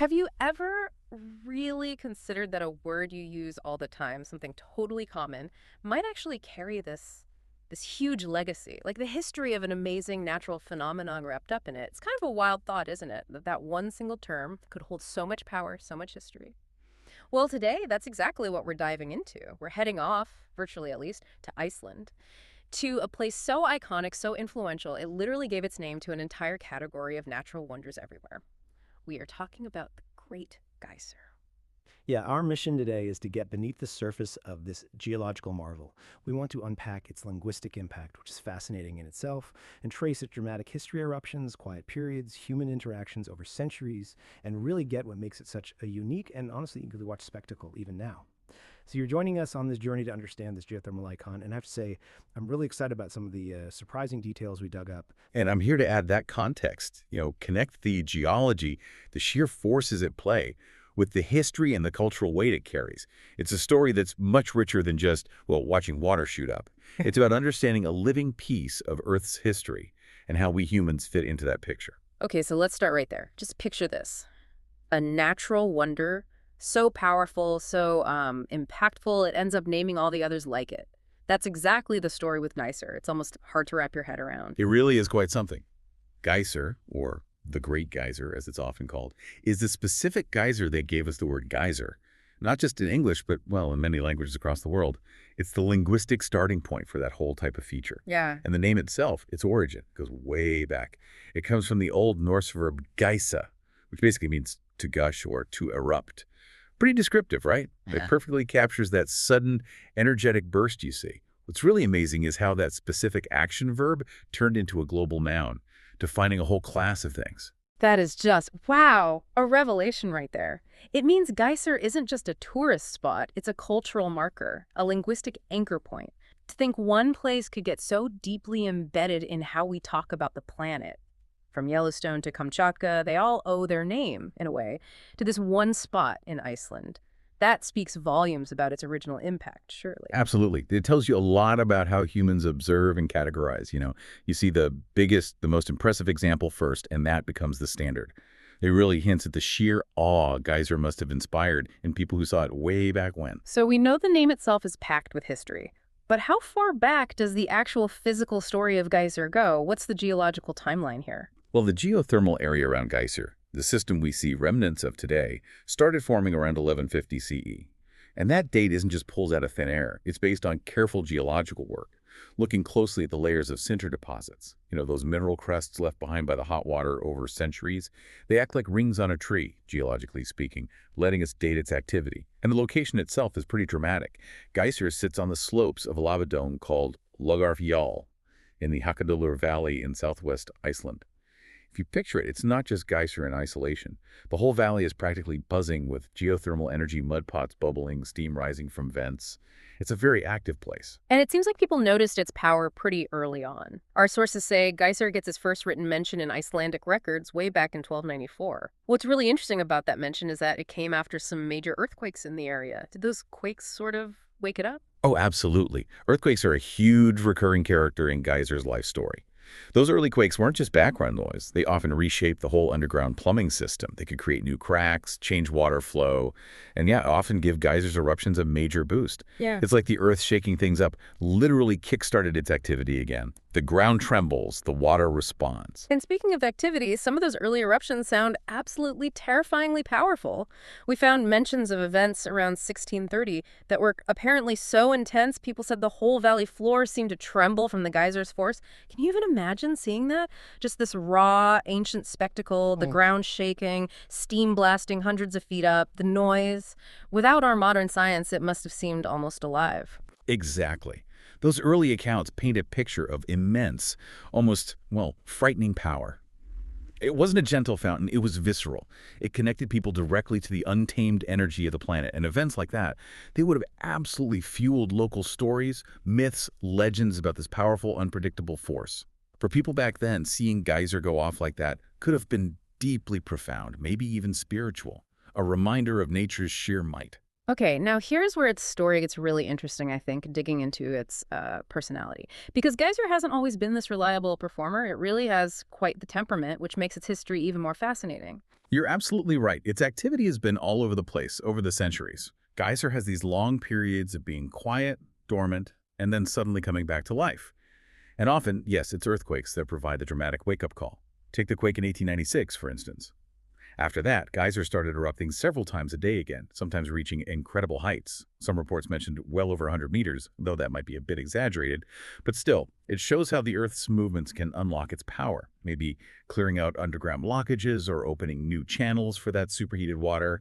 Have you ever really considered that a word you use all the time, something totally common, might actually carry this huge legacy, like the history of an amazing natural phenomenon wrapped up in it? It's kind of a wild thought, isn't it? That one single term could hold so much power, so much history. Well, today, that's exactly what we're diving into. We're heading off, virtually at least, to Iceland, to a place so iconic, so influential, it literally gave its name to an entire category of natural wonders everywhere. We are talking about the Great Geyser. Yeah, our mission today is to get beneath the surface of this geological marvel. We want to unpack its linguistic impact, which is fascinating in itself, and trace its dramatic history eruptions, quiet periods, human interactions over centuries, and really get what makes it such a unique and honestly eagerly watched spectacle even now. So you're joining us on this journey to understand this geothermal icon, and I have to say, I'm really excited about some of the surprising details we dug up. And I'm here to add that context, connect the geology, the sheer forces at play, with the history and the cultural weight it carries. It's a story that's much richer than just, well, watching water shoot up. It's about understanding a living piece of Earth's history and how we humans fit into that picture. Okay, so let's start right there. Just picture this. A natural wonder, so powerful, so impactful, it ends up naming all the others like it. That's exactly the story with Geysir. It's almost hard to wrap your head around. It really is quite something. Geysir, or the Great Geyser, as it's often called, is the specific geyser that gave us the word geyser. Not just in English, but, well, in many languages across the world. It's the linguistic starting point for that whole type of feature. Yeah. And the name itself, its origin, goes way back. It comes from the Old Norse verb geisa, which basically means to gush or to erupt. Pretty descriptive, right? It perfectly captures that sudden, energetic burst you see. What's really amazing is how that specific action verb turned into a global noun, defining a whole class of things. That is just, wow, a revelation right there. It means Geysir isn't just a tourist spot, it's a cultural marker, a linguistic anchor point. To think one place could get so deeply embedded in how we talk about the planet. From Yellowstone to Kamchatka, they all owe their name, in a way, to this one spot in Iceland. That speaks volumes about its original impact, surely. Absolutely. It tells you a lot about how humans observe and categorize. You see the biggest, the most impressive example first, and that becomes the standard. It really hints at the sheer awe Geyser must have inspired in people who saw it way back when. So we know the name itself is packed with history. But how far back does the actual physical story of Geysir go? What's the geological timeline here? Well, the geothermal area around Geysir, the system we see remnants of today, started forming around 1150 CE. And that date isn't just pulled out of thin air. It's based on careful geological work, looking closely at the layers of sinter deposits. Those mineral crusts left behind by the hot water over centuries. They act like rings on a tree, geologically speaking, letting us date its activity. And the location itself is pretty dramatic. Geysir sits on the slopes of a lava dome called Laugardalsfjall in the Hakadulur Valley in southwest Iceland. If you picture it, it's not just Geysir in isolation. The whole valley is practically buzzing with geothermal energy, mud pots bubbling, steam rising from vents. It's a very active place. And it seems like people noticed its power pretty early on. Our sources say Geysir gets its first written mention in Icelandic records way back in 1294. What's really interesting about that mention is that it came after some major earthquakes in the area. Did those quakes sort of wake it up? Oh, absolutely. Earthquakes are a huge recurring character in Geysir's life story. Those early quakes weren't just background noise. They often reshaped the whole underground plumbing system. They could create new cracks, change water flow, and often give Geysir's eruptions a major boost. Yeah. It's like the Earth shaking things up literally kickstarted its activity again. The ground trembles, the water responds. And speaking of activity, some of those early eruptions sound absolutely terrifyingly powerful. We found mentions of events around 1630 that were apparently so intense, people said the whole valley floor seemed to tremble from the geysers' force. Can you even imagine seeing that? Just this raw, ancient spectacle, the ground shaking, steam blasting hundreds of feet up, the noise. Without our modern science, it must have seemed almost alive. Exactly. Those early accounts paint a picture of immense, almost, frightening power. It wasn't a gentle fountain, it was visceral. It connected people directly to the untamed energy of the planet. And events like that, they would have absolutely fueled local stories, myths, legends about this powerful, unpredictable force. For people back then, seeing Geysir go off like that could have been deeply profound, maybe even spiritual, a reminder of nature's sheer might. Okay, now here's where its story gets really interesting, I think, digging into its personality. Because Geysir hasn't always been this reliable performer. It really has quite the temperament, which makes its history even more fascinating. You're absolutely right. Its activity has been all over the place over the centuries. Geyser has these long periods of being quiet, dormant, and then suddenly coming back to life. And often, yes, it's earthquakes that provide the dramatic wake-up call. Take the quake in 1896, for instance. After that, geysers started erupting several times a day again, sometimes reaching incredible heights. Some reports mentioned well over 100 meters, though that might be a bit exaggerated. But still, it shows how the Earth's movements can unlock its power, maybe clearing out underground blockages or opening new channels for that superheated water.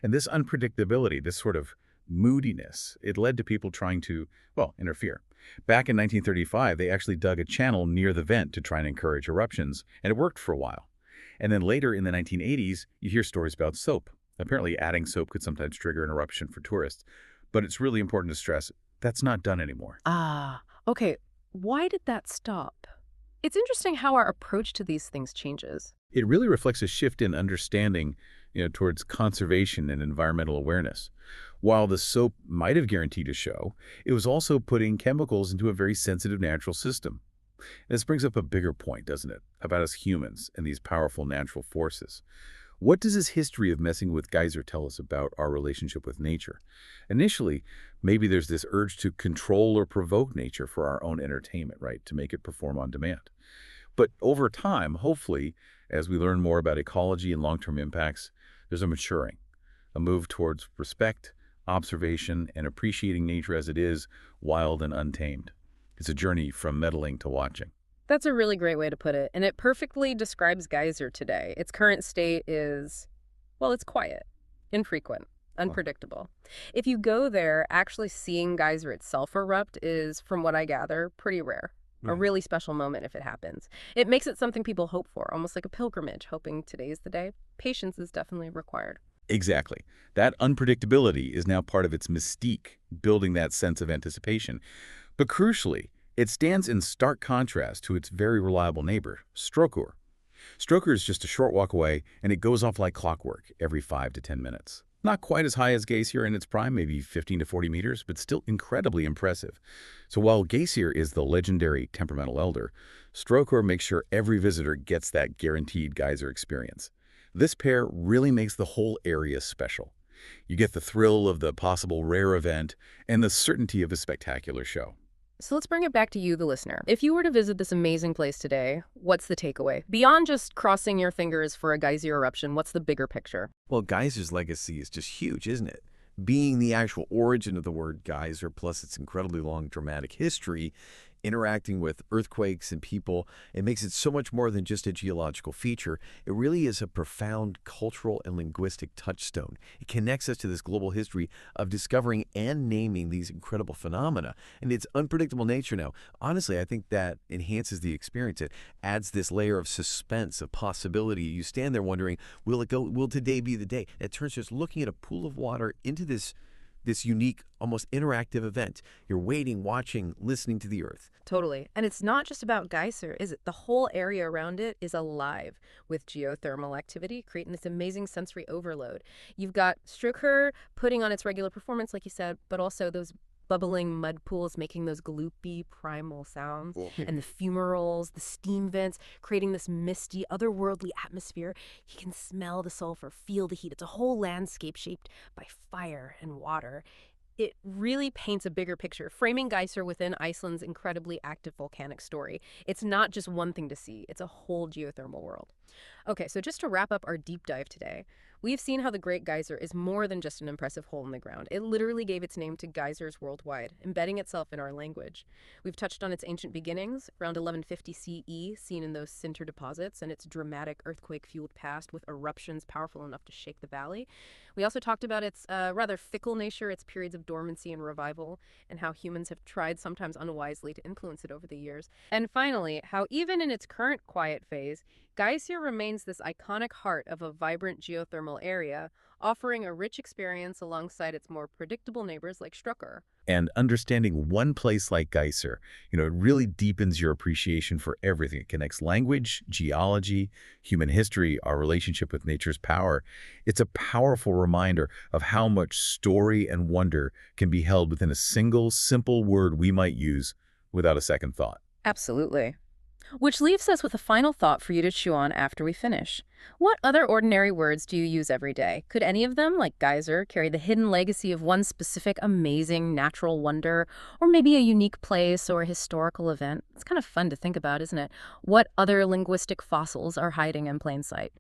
And this unpredictability, this sort of moodiness, it led to people trying to, well, interfere. Back in 1935, they actually dug a channel near the vent to try and encourage eruptions, and it worked for a while. And then later in the 1980s, you hear stories about soap. Apparently adding soap could sometimes trigger an eruption for tourists. But it's really important to stress that's not done anymore. Ah, okay. Why did that stop? It's interesting how our approach to these things changes. It really reflects a shift in understanding, towards conservation and environmental awareness. While the soap might have guaranteed a show, it was also putting chemicals into a very sensitive natural system. This brings up a bigger point, doesn't it, about us humans and these powerful natural forces. What does this history of messing with geyser tell us about our relationship with nature? Initially, maybe there's this urge to control or provoke nature for our own entertainment, right, to make it perform on demand. But over time, hopefully, as we learn more about ecology and long-term impacts, there's a maturing, a move towards respect, observation, and appreciating nature as it is, wild and untamed. It's a journey from meddling to watching. That's a really great way to put it, and it perfectly describes Geysir today. Its current state is, well, it's quiet, infrequent, unpredictable. If you go there, actually seeing Geysir itself erupt is, from what I gather, pretty rare. A really special moment if it happens. It makes it something people hope for, almost like a pilgrimage, hoping today's the day. Patience is definitely required. Exactly. That unpredictability is now part of its mystique, building that sense of anticipation. But crucially, it stands in stark contrast to its very reliable neighbor, Strokr. Strokr is just a short walk away, and it goes off like clockwork every 5 to 10 minutes. Not quite as high as Geysir in its prime, maybe 15 to 40 meters, but still incredibly impressive. So while Geysir is the legendary temperamental elder, Strokr makes sure every visitor gets that guaranteed geyser experience. This pair really makes the whole area special. You get the thrill of the possible rare event and the certainty of a spectacular show. So let's bring it back to you, the listener. If you were to visit this amazing place today, what's the takeaway? Beyond just crossing your fingers for a geyser eruption, what's the bigger picture? Well, Geysir's legacy is just huge, isn't it? Being the actual origin of the word geyser, plus its incredibly long dramatic history, interacting with earthquakes and people, it makes it so much more than just a geological feature. It really is a profound cultural and linguistic touchstone. It connects us to this global history of discovering and naming these incredible phenomena. And its unpredictable nature now, honestly, I think that enhances the experience. It adds this layer of suspense, of possibility. You stand there wondering, will today be the day? It turns just looking at a pool of water into this unique, almost interactive event. You're waiting, watching, listening to the earth. Totally. And it's not just about Geysir, is it? The whole area around it is alive with geothermal activity, creating this amazing sensory overload. You've got Strokr putting on its regular performance, like you said, but also those bubbling mud pools making those gloopy primal sounds, and the fumaroles, the steam vents, creating this misty, otherworldly atmosphere. You can smell the sulfur, feel the heat. It's a whole landscape shaped by fire and water. It really paints a bigger picture, framing Geysir within Iceland's incredibly active volcanic story. It's not just one thing to see, it's a whole geothermal world. Okay, so just to wrap up our deep dive today, we've seen how the Great Geysir is more than just an impressive hole in the ground. It literally gave its name to geysers worldwide, embedding itself in our language. We've touched on its ancient beginnings, around 1150 CE, seen in those sinter deposits, and its dramatic earthquake-fueled past with eruptions powerful enough to shake the valley. We also talked about its rather fickle nature, its periods of dormancy and revival, and how humans have tried, sometimes unwisely, to influence it over the years. And finally, how even in its current quiet phase, Geysir remains this iconic heart of a vibrant geothermal area, offering a rich experience alongside its more predictable neighbors like Strokr. And understanding one place like Geysir, it really deepens your appreciation for everything. It connects language, geology, human history, our relationship with nature's power. It's a powerful reminder of how much story and wonder can be held within a single, simple word we might use without a second thought. Absolutely. Which leaves us with a final thought for you to chew on after we finish. What other ordinary words do you use every day? Could any of them, like geyser, carry the hidden legacy of one specific amazing natural wonder, or maybe a unique place or a historical event? It's kind of fun to think about, isn't it? What other linguistic fossils are hiding in plain sight?